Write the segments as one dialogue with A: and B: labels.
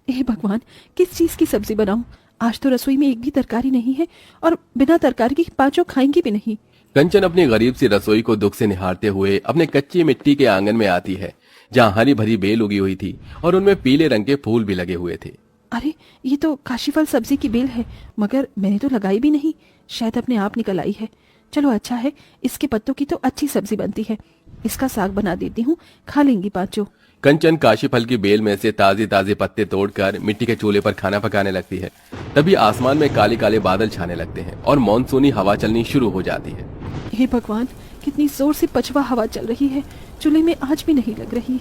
A: हे भगवान, किस चीज की सब्जी बनाऊं? आज तो रसोई में एक भी तरकारी नहीं है और बिना तरकारी के पांचों खाएंगी भी नहीं।
B: कंचन अपनी गरीब सी रसोई को दुख से निहारते हुए अपने कच्ची मिट्टी के आंगन में आती है, जहाँ हरी भरी बेल उगी हुई थी और उनमें पीले रंग के फूल भी लगे हुए थे।
A: अरे, ये तो काशीफल सब्जी की बेल है, मगर मैंने तो लगाई भी नहीं। शायद अपने आप निकल आई है। चलो अच्छा है, इसके पत्तों की तो अच्छी सब्जी बनती है। इसका साग बना देती हूँ, खा लेंगी पांचों।
B: कंचन काशी फल की बेल में से ताजे ताजे पत्ते तोड़कर मिट्टी के चूल्हे पर खाना पकाने लगती है। तभी आसमान में काले काले बादल छाने लगते हैं और मानसूनी हवा चलनी शुरू हो जाती है।
A: हे भगवान, कितनी जोर से पछवा हवा चल रही है, चूल्हे में आंच भी नहीं लग रही।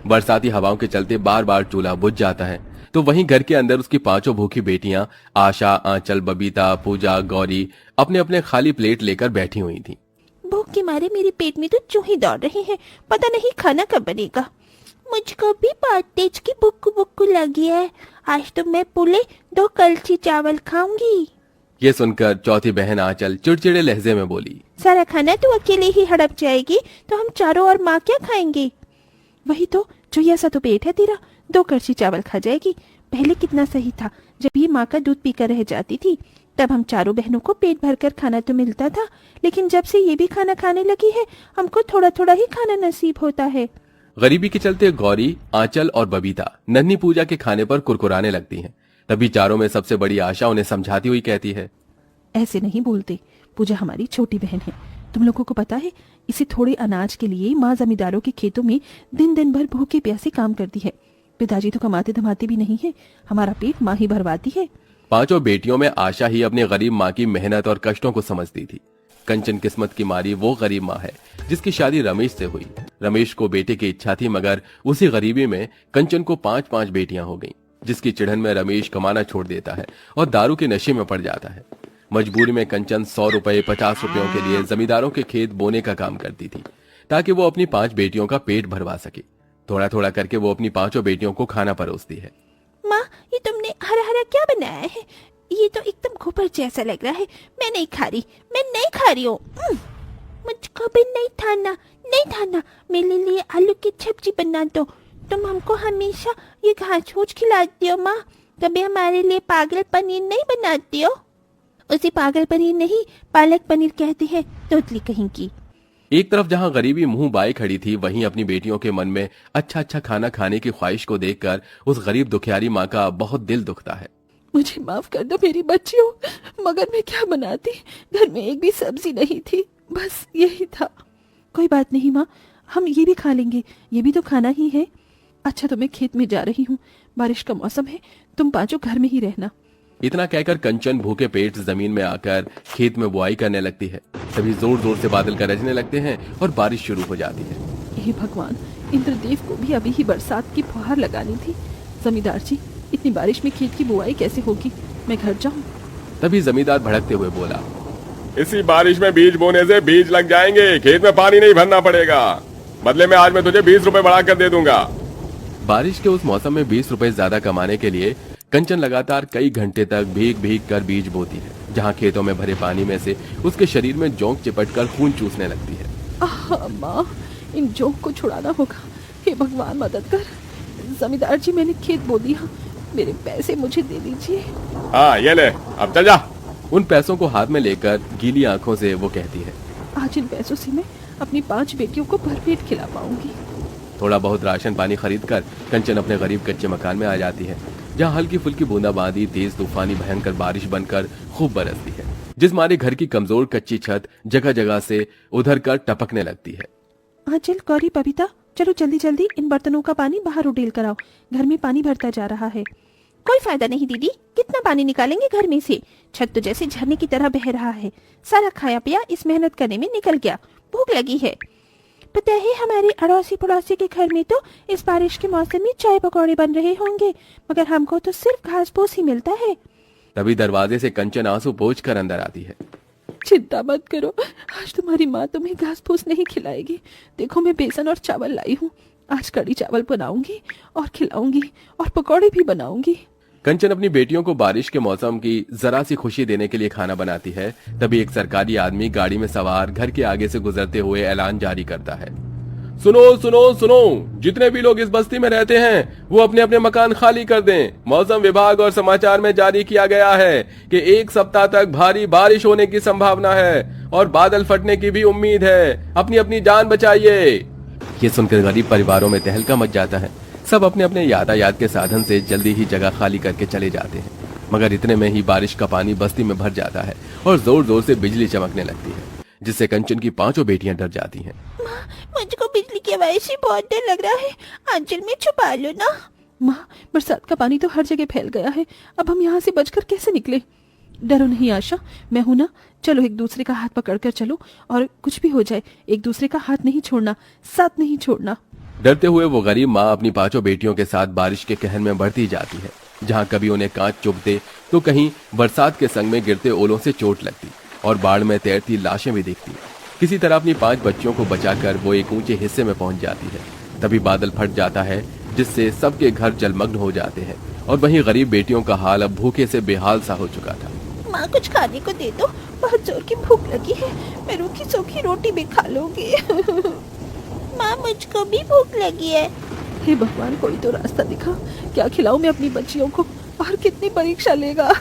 B: बरसाती हवाओं के चलते बार बार चूल्हा बुझ जाता है। तो वहीं घर के अंदर उसकी पांचों भूखी बेटियां आशा, आंचल, बबीता, पूजा, गौरी अपने अपने खाली प्लेट लेकर बैठी हुई थी।
C: भूख के मारे मेरे पेट में तो चूहे दौड़ रहे हैं, पता नहीं खाना कब बनेगा। मुझको भी बहुत तेज की बुक्कू बुक्कू लगी है। आज तो मैं पुले 2 कलछी चावल खाऊंगी।
B: ये सुनकर चौथी बहन आंचल चिड़चिड़े लहजे में बोली,
C: सारा खाना तो अकेले ही हड़प जाएगी, तो हम चारों और माँ क्या खाएंगे?
A: वही तो, चुहिया सा तो पेट है तेरा, 2 कड़छी चावल खा जाएगी। पहले कितना सही था, जब ये माँ का दूध पीकर रह जाती थी, तब हम चारों बहनों को पेट भरकर खाना तो मिलता था। लेकिन जब से ये भी खाना खाने लगी है, हमको थोड़ा थोड़ा ही खाना नसीब होता है।
B: गरीबी के चलते गौरी, आंचल और बबीता नन्ही पूजा के खाने पर कुरकुराने लगती हैं। तभी चारों में सबसे बड़ी आशा उन्हें समझाती हुई कहती है,
A: ऐसे नहीं बोलते, पूजा हमारी छोटी बहन है। तुम लोगों को पता है, इसे थोड़े अनाज के लिए माँ जमींदारों के खेतों में दिन दिन भर भूखे प्यासे काम करती है। पिताजी तो कमाते धमाते भी नहीं है, हमारा पेट माँ ही भरवाती है।
B: पांचों बेटियों में आशा ही अपनी गरीब माँ की मेहनत और कष्टों को समझती थी। कंचन किस्मत की मारी वो गरीब माँ है जिसकी शादी रमेश से हुई। रमेश को बेटे की इच्छा थी, मगर उसी गरीबी में कंचन को 5-5 बेटियां हो गईं, जिसकी चिढ़न में रमेश कमाना छोड़ देता है और दारू के नशे में पड़ जाता है। मजबूरी में कंचन 100 रुपए 50 रुपयों के लिए जमींदारों के खेत बोने का काम करती थी, ताकि वो अपनी 5 बेटियों का पेट भरवा सके। थोड़ा थोड़ा करके वो अपनी 5 बेटियों को खाना परोसती है।
C: माँ, ये तुमने हरा हरा क्या बनाया है? ये तो एकदम गोबर जैसा लग रहा है। मैं नहीं खा रही हूँ। मुझको भी नहीं खाना। मेरे लिए आलू की सब्जी बना दो। तुम हमको हमेशा ये घास फूस खिलाती हो माँ, कभी हमारे लिए पागल पनीर नहीं बनाती हो? उसे पागल पनीर नहीं, पालक पनीर कहते हैं, तोतली कहीं की।
B: एक तरफ जहां गरीबी मुंह बाए खड़ी थी, वहीं अपनी बेटियों के मन में अच्छा अच्छा खाना खाने की ख्वाहिश को देखकर उस गरीब दुखियारी माँ का बहुत दिल दुखता है।
A: मुझे माफ कर दो मेरी बच्चियों, मगर मैं क्या बनाती, घर में एक भी सब्जी नहीं थी, बस यही था। कोई बात नहीं माँ, हम ये भी खा लेंगे, ये भी तो खाना ही है। अच्छा, तो मैं खेत में जा रही हूँ, बारिश का मौसम है, तुम पांचों घर में ही रहना।
B: इतना कहकर कंचन भूखे पेट जमीन में आकर खेत में बुआई करने लगती है। तभी जोर जोर से बादल गरजने लगते हैं और बारिश शुरू हो जाती है।
A: हे भगवान, इंद्रदेव को भी अभी ही बरसात की फुहार लगानी थी। जमींदार जी, इतनी बारिश में खेत की बुआई कैसे होगी? मैं घर जाऊं?
B: तभी जमींदार भड़कते हुए बोला,
D: इसी बारिश में बीज बोने से बीज लग जाएंगे, खेत में पानी नहीं भरना पड़ेगा। बदले में आज मैं तुझे 20 रुपए बढ़ा कर दे दूंगा।
B: बारिश के उस मौसम में 20 रुपए ज्यादा कमाने के लिए कंचन लगातार कई घंटे तक भीग भीग कर बीज बोती है, जहाँ खेतों में भरे पानी में से उसके शरीर में जोंक चिपट कर खून चूसने लगती है।
A: माँ, इन जोंक को छुड़ाना होगा। हे भगवान, मदद कर। जमींदार जी, मैंने खेत बो दिया, मेरे पैसे मुझे दे दीजिए।
D: हाँ, ये ले, अब चल जा।
B: उन पैसों को हाथ में लेकर गीली आंखों से वो कहती है,
A: आज इन पैसों से मैं अपनी 5 बेटियों को भरपेट खिला पाऊंगी।
B: थोड़ा बहुत राशन पानी खरीद कर कंचन अपने गरीब कच्चे मकान में आ जाती है, जहाँ हल्की फुल्की बूंदाबांदी तेज तूफानी भयंकर बारिश बनकर खूब बरसती है, जिस मारे घर की कमजोर कच्ची छत जगह जगह से उधर कर टपकने लगती है।
A: आंचल, गौरी, बबीता, चलो जल्दी जल्दी इन बर्तनों का पानी बाहर उड़ेल कर आओ, घर में पानी भरता जा रहा है।
C: कोई फायदा नहीं दीदी, कितना पानी निकालेंगे घर में से? छत तो जैसे झरने की तरह बह रहा है। सारा खाया पिया इस मेहनत करने में निकल गया। भूख लगी है। पता है, हमारे अड़ोसी पड़ोसी के घर में तो इस बारिश के मौसम में चाय पकौड़े बन रहे होंगे, मगर हमको तो सिर्फ घास फूस ही मिलता है।
B: तभी दरवाजे से कंचन आंसू पोंछ कर अंदर आती है।
A: चिंता मत करो, आज तुम्हारी माँ तुम्हें घास फूस नहीं खिलाएगी। देखो, मैं बेसन और चावल लाई हूँ, आज कड़ी चावल बनाऊंगी और खिलाऊंगी और पकौड़े भी बनाऊंगी।
B: कंचन अपनी बेटियों को बारिश के मौसम की जरा सी खुशी देने के लिए खाना बनाती है। तभी एक सरकारी आदमी गाड़ी में सवार घर के आगे से गुजरते हुए ऐलान जारी करता है, सुनो सुनो सुनो, जितने भी लोग इस बस्ती में रहते हैं वो अपने अपने मकान खाली कर दें। मौसम विभाग और समाचार में जारी किया गया है कि 1 सप्ताह तक भारी बारिश होने की संभावना है और बादल फटने की भी उम्मीद है। अपनी अपनी जान बचाइए। ये सुनकर गरीब परिवारों में तहलका मच जाता है। सब अपने अपने यातायात के साधन से जल्दी ही जगह खाली करके चले जाते हैं। मगर इतने में ही बारिश का पानी बस्ती में भर जाता है और जोर जोर से बिजली चमकने लगती है, जिससे कंचन की 5 बेटियां डर जाती हैं।
C: माँ, मुझको बिजली की आवाज से बहुत डर लग रहा है, आंचल में छुपा लो ना।
A: माँ, बरसात का पानी तो हर जगह फैल गया है, अब हम यहाँ से बचकर कैसे निकले? डरो नहीं आशा, मैं हूं ना। चलो एक दूसरे का हाथ पकड़कर चलो, और कुछ भी हो जाए एक दूसरे का हाथ नहीं छोड़ना, साथ नहीं छोड़ना।
B: डरते हुए वो गरीब माँ अपनी 5 बेटियों के साथ बारिश के कहर में बढ़ती जाती है, जहाँ कभी उन्हें कांच चुभते तो कहीं बरसात के संग में गिरते ओलों से चोट लगती और बाढ़ में तैरती लाशें भी दिखती। किसी तरह अपनी 5 बच्चियों को बचाकर वो एक ऊंचे हिस्से में पहुंच जाती है। तभी बादल फट जाता है, जिससे सबके घर जलमग्न हो जाते हैं और वहीं गरीब बेटियों का हाल अब भूखे से बेहाल सा हो चुका था।
C: माँ, कुछ खाने को दे दो, बहुत जोर की भूख लगी है। मैं रूखी सूखी रोटी भी खा लूंगी। माँ, मुझको भी भूख लगी है।
A: हे भगवान, कोई तो रास्ता दिखा। क्या खिलाऊं मैं अपनी बच्चियों को, और कितनी परीक्षा लेगा?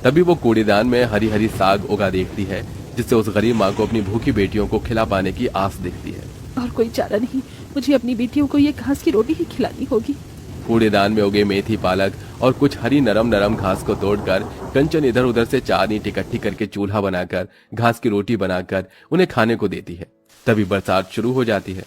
B: तभी वो कूड़ेदान में हरी हरी साग उगा देखती है, जिससे उस गरीब माँ को अपनी भूखी बेटियों को खिला पाने की आस दिखती है।
A: और कोई चारा नहीं, मुझे अपनी बेटियों को ये घास की रोटी ही खिलानी होगी।
B: कूड़ेदान में उगे मेथी, पालक और कुछ हरी नरम नरम घास को तोड़कर कंचन इधर उधर से 4 ईंट इकट्ठी करके चूल्हा बनाकर घास की रोटी बनाकर उन्हें खाने को देती है। तभी बरसात शुरू हो जाती है।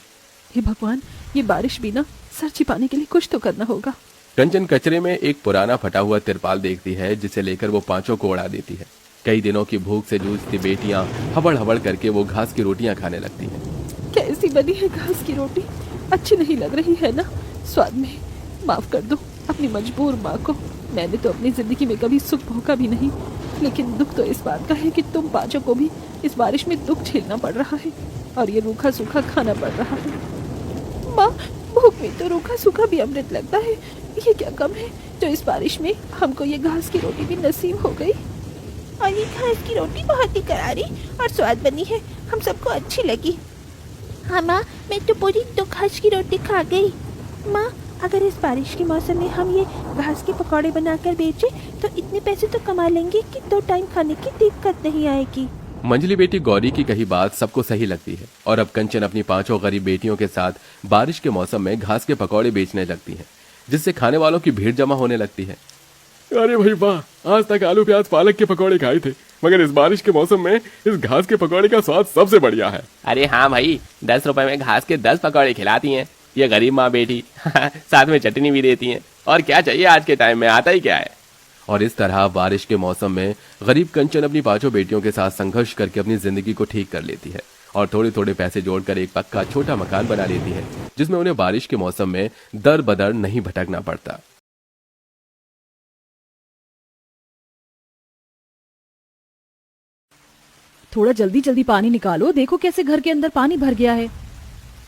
A: हे भगवान, ये बारिश भी ना, सर छिपाने के लिए कुछ तो करना होगा।
B: कंचन कचरे में एक पुराना फटा हुआ तिरपाल देखती है, जिसे लेकर वो 5 को उड़ा देती है। कई दिनों की भूख से जूझती बेटियां हबड़ हबड़ करके वो घास की रोटियां खाने लगती हैं।
A: कैसी बनी है घास की रोटी, अच्छी नहीं लग रही है ना स्वाद में। माफ कर दो अपनी मजबूर माँ को। मैंने तो अपनी जिंदगी में कभी सुख भोगा भी नहीं, लेकिन दुख तो इस बात का है कि तुम 5 को भी इस बारिश में दुख झेलना पड़ रहा है और ये रूखा सूखा खाना पड़ रहा है। माँ, भूख में तो रूखा सूखा भी अमृत लगता है। ये क्या कम है जो इस बारिश में हमको ये घास की रोटी भी नसीब हो गई।
C: और ये घास की रोटी बहुत ही करारी और स्वाद बनी है, हम सबको अच्छी लगी। हाँ माँ, मैं तो पूरी 2 घास की रोटी खा गई। माँ, अगर इस बारिश के मौसम में हम ये घास के पकौड़े बनाकर बेचें तो इतने पैसे तो कमा लेंगे कि 2 टाइम खाने की दिक्कत नहीं आएगी।
B: मंजली बेटी गौरी की कही बात सबको सही लगती है और अब कंचन अपनी 5 गरीब बेटियों के साथ बारिश के मौसम में घास के पकौड़े बेचने लगती है, जिससे खाने वालों की भीड़ जमा होने लगती है।
D: अरे भाई वाह, आज तक आलू प्याज पालक के पकौड़े खाए थे, मगर इस बारिश के मौसम में इस घास के पकौड़े का स्वाद सबसे बढ़िया है।
E: अरे हाँ भाई, 10 रुपए में घास के 10 पकौड़े खिलाती हैं ये गरीब माँ बेटी। साथ में चटनी भी देती हैं। और क्या चाहिए आज के टाइम में, आता ही क्या है।
B: और इस तरह बारिश के मौसम में गरीब कंचन अपनी 5 बेटियों के साथ संघर्ष करके अपनी जिंदगी को ठीक कर लेती है और थोड़े थोड़े पैसे जोड़कर एक पक्का छोटा मकान बना लेती है, जिसमें उन्हें बारिश के मौसम में दर बदर नहीं भटकना पड़ता।
F: थोड़ा जल्दी जल्दी पानी निकालो, देखो कैसे घर के अंदर पानी भर गया है।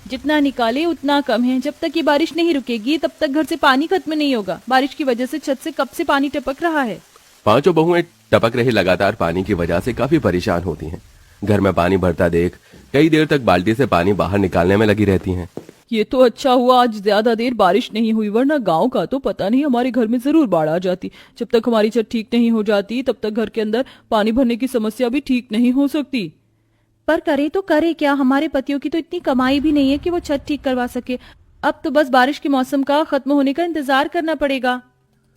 F: जितना निकाले उतना कम है। जब तक ये बारिश नहीं रुकेगी तब तक घर से पानी खत्म नहीं होगा। बारिश की वजह से छत से कब से पानी टपक रहा है।
B: 5 बहुएं टपक रहे लगातार पानी की वजह से काफी परेशान होती हैं। घर में पानी भरता देख कई देर तक बाल्टी से पानी बाहर निकालने में लगी रहती हैं।
F: ये तो अच्छा हुआ आज ज्यादा देर बारिश नहीं हुई, वरना गांव का तो पता नहीं हमारे घर में जरूर बाढ़ आ जाती। जब तक हमारी छत ठीक नहीं हो जाती तब तक घर के अंदर पानी भरने की समस्या भी ठीक नहीं हो सकती। पर करे तो करे क्या, हमारे पतियों की तो इतनी कमाई भी नहीं है कि वो छत ठीक करवा सके। अब तो बस बारिश के मौसम का खत्म होने का इंतजार करना पड़ेगा।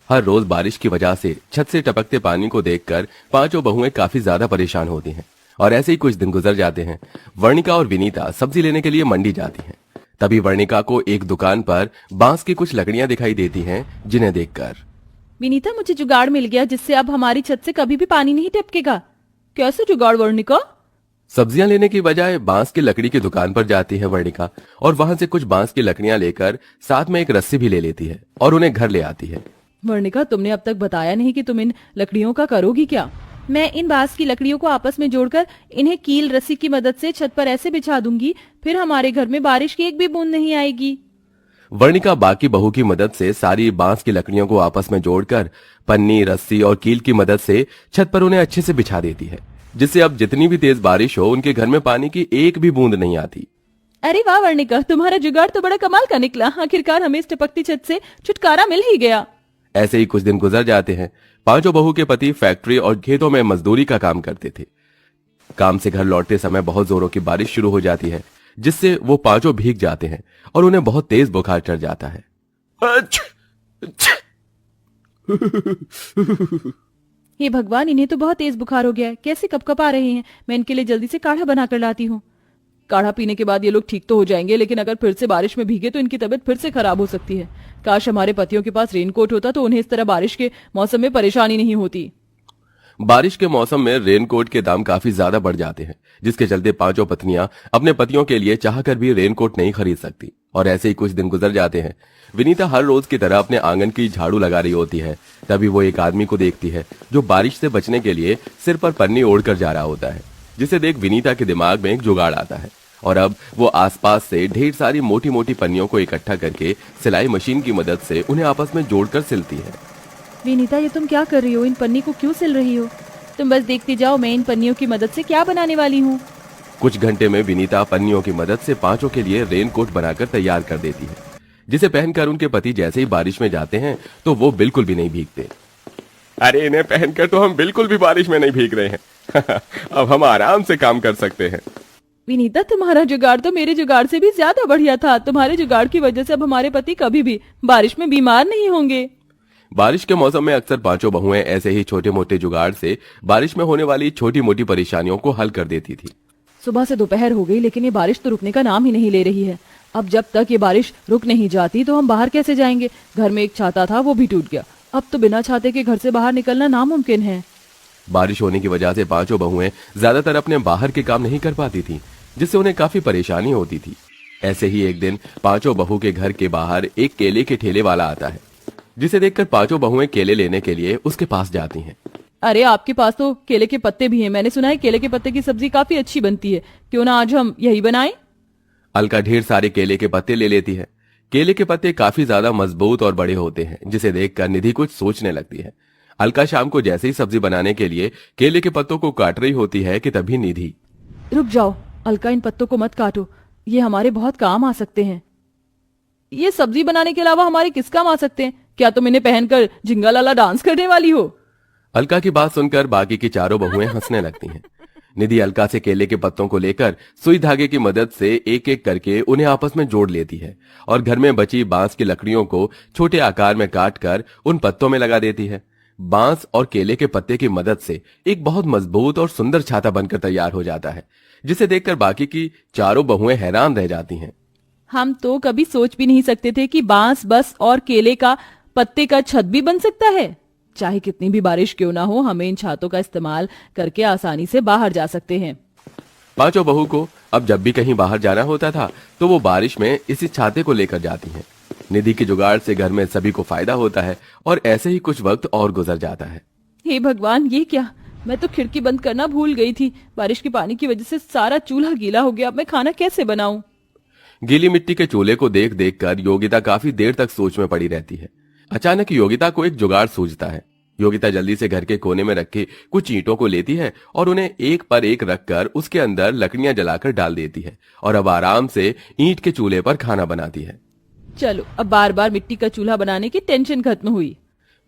B: हर रोज बारिश की वजह से छत से टपकते पानी को देखकर 5 बहुएं काफी ज्यादा परेशान होती हैं और ऐसे ही कुछ दिन गुजर जाते हैं। वर्णिका और विनीता सब्जी लेने के लिए मंडी जाती हैं। तभी वर्णिका को एक दुकान पर बांस की कुछ लकड़ियां दिखाई देती हैं, जिन्हें देखकर
F: विनीता, मुझे जुगाड़ मिल गया जिससे अब हमारी छत से कभी भी पानी नहीं टपकेगा। कैसे जुगाड़ वर्णिका?
B: सब्जियां लेने की बजाय बांस की लकड़ी की दुकान पर जाती है वर्णिका और वहां से कुछ बांस की लकड़ियां लेकर साथ में एक रस्सी भी ले लेती है और उन्हें घर ले आती है।
F: वर्णिका, तुमने अब तक बताया नहीं कि तुम इन लकड़ियों का करोगी क्या? मैं इन बांस की लकड़ियों को आपस में जोड़कर इन्हें कील रस्सी की मदद से छत पर ऐसे बिछा दूंगी, फिर हमारे घर में बारिश की एक भी बूंद नहीं आएगी।
B: वर्णिका बाकी बहू की मदद से सारी बांस की लकड़ियों को आपस में जोड़कर पन्नी, रस्सी और कील की मदद से छत पर उन्हें अच्छे से बिछा देती है, जिससे अब जितनी भी तेज बारिश हो उनके घर में पानी की एक भी बूंद नहीं आती।
F: अरे वाह वर्णिका, तुम्हारा जुगाड़ तो बड़ा कमाल का निकला। आखिरकार हमें इस टपकती छत से छुटकारा मिल ही गया।
B: ऐसे ही कुछ दिन गुजर जाते हैं। पांचों बहू के पति फैक्ट्री और खेतों में मजदूरी का काम करते थे। काम से घर लौटते समय बहुत जोरों की बारिश शुरू हो जाती है, जिससे वो पांचों भीग जाते हैं और उन्हें बहुत तेज बुखार चढ़ जाता है।
F: हे भगवान, इन्हें तो बहुत तेज बुखार हो गया है। कैसे कपकपा रहे हैं। मैं इनके लिए जल्दी से काढ़ा बनाकर लाती हूँ। काढ़ा पीने के बाद ये लोग ठीक तो हो जाएंगे, लेकिन अगर फिर से बारिश में भीगे तो इनकी तबीयत फिर से खराब हो सकती है। काश हमारे पतियों के पास रेनकोट होता तो उन्हें इस तरह बारिश के मौसम में परेशानी नहीं होती।
B: बारिश के मौसम में रेनकोट के दाम काफी ज्यादा बढ़ जाते हैं, जिसके चलते पांचों पत्नियां अपने पतियों के लिए चाहकर भी रेनकोट नहीं खरीद सकती। और ऐसे ही कुछ दिन गुजर जाते हैं। विनीता हर रोज की तरह अपने आंगन की झाड़ू लगा रही होती है। तभी वो एक आदमी को देखती है जो बारिश से बचने के लिए सिर पर पन्नी ओढ़कर जा रहा होता है, जिसे देख विनीता के दिमाग में एक जुगाड़ आता है और अब वो आसपास से ढेर सारी मोटी मोटी पन्नियों को इकट्ठा करके सिलाई मशीन की मदद से उन्हें आपस में जोड़कर सिलती है।
F: विनीता, ये तुम क्या कर रही हो? इन पन्नी को क्यों सिल रही हो? तुम बस देखती जाओ, मैं इन पन्नियों की मदद से क्या बनाने वाली हूँ।
B: कुछ घंटे में विनीता पन्नियों की मदद से पांचों के लिए रेनकोट बनाकर तैयार कर देती है, जिसे पहनकर उनके पति जैसे ही बारिश में जाते हैं तो वो बिल्कुल भी नहीं भीगते।
D: अरे इन्हें पहनकर तो हम बिल्कुल भी बारिश में नहीं भीग रहे हैं। अब हम आराम से काम कर सकते हैं।
F: विनीता, तुम्हारा जुगाड़ तो मेरे जुगाड़ से भी ज्यादा बढ़िया था। तुम्हारे जुगाड़ की वजह से अब हमारे पति कभी भी बारिश में बीमार नहीं होंगे।
B: बारिश के मौसम में अक्सर पांचों बहुएं ऐसे ही छोटे मोटे जुगाड़ से बारिश में होने वाली छोटी मोटी परेशानियों को हल कर देती थी।
F: सुबह से दोपहर हो गई, लेकिन ये बारिश तो रुकने का नाम ही नहीं ले रही है। अब जब तक ये बारिश रुक नहीं जाती तो हम बाहर कैसे जाएंगे? घर में एक छाता था, वो भी टूट गया। अब तो बिना छाते के घर से बाहर निकलना नामुमकिन है।
B: बारिश होने की वजह से पांचों बहुएं ज्यादातर अपने बाहर के काम नहीं कर पाती थी, जिससे उन्हें काफी परेशानी होती थी। ऐसे ही एक दिन पांचों बहू के घर के बाहर एक केले के ठेले वाला आता है, जिसे देखकर पांचों बहुएं केले लेने के लिए उसके पास जाती हैं।
F: अरे, आपके पास तो केले के पत्ते भी हैं। मैंने सुना है केले के पत्ते की सब्जी काफी अच्छी बनती है। क्यों ना आज हम यही बनाएं?
B: अलका ढेर सारे केले के पत्ते ले लेती है। केले के पत्ते काफी ज्यादा मजबूत और बड़े होते हैं, जिसे देखकर निधि कुछ सोचने लगती है। अलका शाम को जैसे ही सब्जी बनाने के लिए केले के पत्तों को काट रही होती है कि तभी निधि,
F: रुक जाओ अलका, इन पत्तों को मत काटो। ये हमारे बहुत काम आ सकते हैं। ये सब्जी बनाने के अलावा हमारे किस काम आ सकते हैं? क्या तुम इन्हें पहनकर झिंगा लाला डांस करने वाली हो?
B: अलका की बात सुनकर बाकी की चारों बहुएं हंसने लगती हैं। निधि अलका से केले के पत्तों को लेकर सुई धागे की मदद से एक एक करके उन्हें आपस में जोड़ लेती है और घर में बची बांस की लकड़ियों को छोटे आकार में काटकर उन पत्तों में लगा देती है। बांस और केले के पत्ते की मदद से एक बहुत मजबूत और सुंदर छाता बनकर तैयार हो जाता है, जिसे देखकर बाकी की चारों बहुएं हैरान रह जाती हैं।
F: हम तो कभी सोच भी नहीं सकते थे कि बांस बस और केले का पत्ते का छत भी बन सकता है। चाहे कितनी भी बारिश क्यों ना हो, हमें इन छातों का इस्तेमाल करके आसानी से बाहर जा सकते हैं।
B: पांचों बहू को अब जब भी कहीं बाहर जाना होता था तो वो बारिश में इसी छाते को लेकर जाती हैं। निधि के जुगाड़ से घर में सभी को फायदा होता है और ऐसे ही कुछ वक्त और गुजर जाता है।
F: हे भगवान, ये क्या? मैं तो खिड़की बंद करना भूल गई थी। बारिश के पानी की वजह से सारा चूल्हा गीला हो गया। अब मैं खाना कैसे बनाऊं?
B: गीली मिट्टी के चूल्हे को देख देख कर योगिता काफी देर तक सोच में पड़ी रहती है। अचानक योगिता को एक जुगाड़ सूझता है। योगिता जल्दी से घर के कोने में रखे कुछ ईंटों को लेती है और उन्हें एक पर एक रखकर उसके अंदर लकड़ियां जलाकर डाल देती है और अब आराम से ईंट के चूल्हे पर खाना बनाती है।
F: चलो, अब बार बार मिट्टी का चूल्हा बनाने की टेंशन खत्म हुई।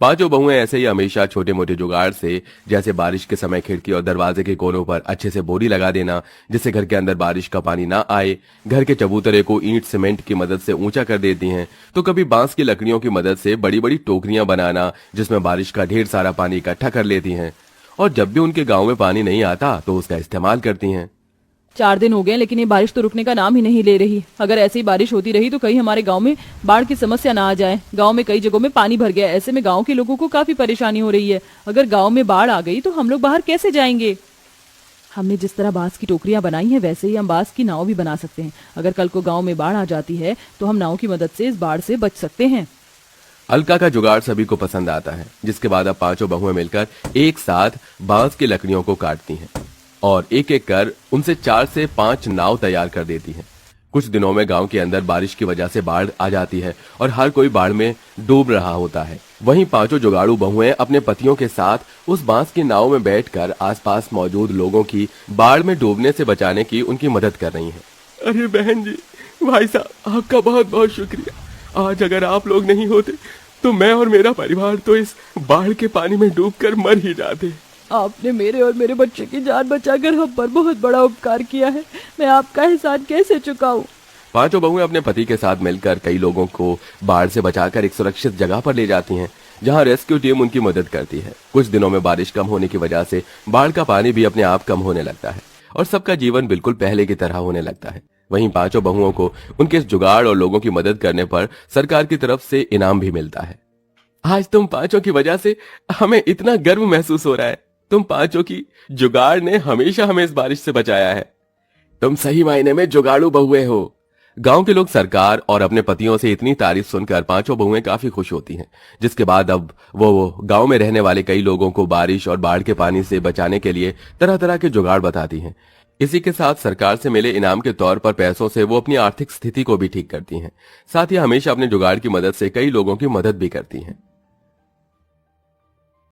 B: पांचों बहुएं ऐसे ही हमेशा छोटे मोटे जुगाड़ से, जैसे बारिश के समय खिड़की और दरवाजे के कोनों पर अच्छे से बोरी लगा देना जिससे घर के अंदर बारिश का पानी ना आए, घर के चबूतरे को ईंट सीमेंट की मदद से ऊंचा कर देती हैं, तो कभी बांस की लकड़ियों की मदद से बड़ी बड़ी टोकरियां बनाना जिसमें बारिश का ढेर सारा पानी इकट्ठा कर लेती हैं और जब भी उनके गाँव में पानी नहीं आता तो उसका इस्तेमाल करती हैं।
F: 4 दिन हो गए, लेकिन ये बारिश तो रुकने का नाम ही नहीं ले रही। अगर ऐसी बारिश होती रही तो कहीं हमारे गांव में बाढ़ की समस्या ना आ जाए। गांव में कई जगहों में पानी भर गया। ऐसे में गांव के लोगों को काफी परेशानी हो रही है। अगर गांव में बाढ़ आ गई तो हम लोग बाहर कैसे जाएंगे? हमने जिस तरह बांस की टोकरियां बनाई हैं वैसे ही हम बांस की नाव भी बना सकते हैं। अगर कल को गाँव में बाढ़ आ जाती है तो हम नाव की मदद से इस बाढ़ से बच सकते हैं।
B: अलका का जुगाड़ सभी को पसंद आता है, जिसके बाद अब पांचों बहुएं मिलकर एक साथ बांस की लकड़ियों को काटती हैं और एक एक कर उनसे 4 से 5 नाव तैयार कर देती हैं। कुछ दिनों में गांव के अंदर बारिश की वजह से बाढ़ आ जाती है और हर कोई बाढ़ में डूब रहा होता है। वहीं पांचों जुगाड़ू बहुएं अपने पतियों के साथ उस बांस की नाव में बैठकर आसपास मौजूद लोगों की बाढ़ में डूबने से बचाने की उनकी मदद कर रही हैं। अरे बहन जी, भाई साहब, आपका बहुत बहुत शुक्रिया। आज अगर आप लोग नहीं होते तो मैं और मेरा परिवार तो इस बाढ़ के पानी में डूबकर मर ही जाते।
F: आपने मेरे और मेरे बच्चे की जान बचाकर हम पर बहुत बड़ा उपकार किया है। मैं आपका एहसान कैसे चुकाऊं?
B: पांचों बहुएं अपने पति के साथ मिलकर कई लोगों को बाढ़ से बचाकर एक सुरक्षित जगह पर ले जाती हैं, जहां रेस्क्यू टीम उनकी मदद करती है। कुछ दिनों में बारिश कम होने की वजह से बाढ़ का पानी भी अपने आप कम होने लगता है और सबका जीवन बिल्कुल पहले की तरह होने लगता है। वहीं पांचों बहुओं को उनके इस जुगाड़ और लोगों की मदद करने पर सरकार की तरफ से इनाम भी मिलता है। आज तुम पांचों की वजह से हमें इतना गर्व महसूस हो रहा है। तुम पांचों की जुगाड़ ने हमेशा हमें इस बारिश से बचाया है। तुम सही मायने में जुगाड़ू बहुएं हो। गांव के लोग सरकार और अपने पतियों से इतनी तारीफ सुनकर पांचों बहुएं काफी खुश होती हैं, जिसके बाद अब वो गांव में रहने वाले कई लोगों को बारिश और बाढ़ के पानी से बचाने के लिए तरह तरह के जुगाड़ बताती हैं। इसी के साथ सरकार से मिले इनाम के तौर पर पैसों से वो अपनी आर्थिक स्थिति को भी ठीक करती हैं। साथ ही हमेशा अपने जुगाड़ की मदद से कई लोगों की मदद भी करती हैं।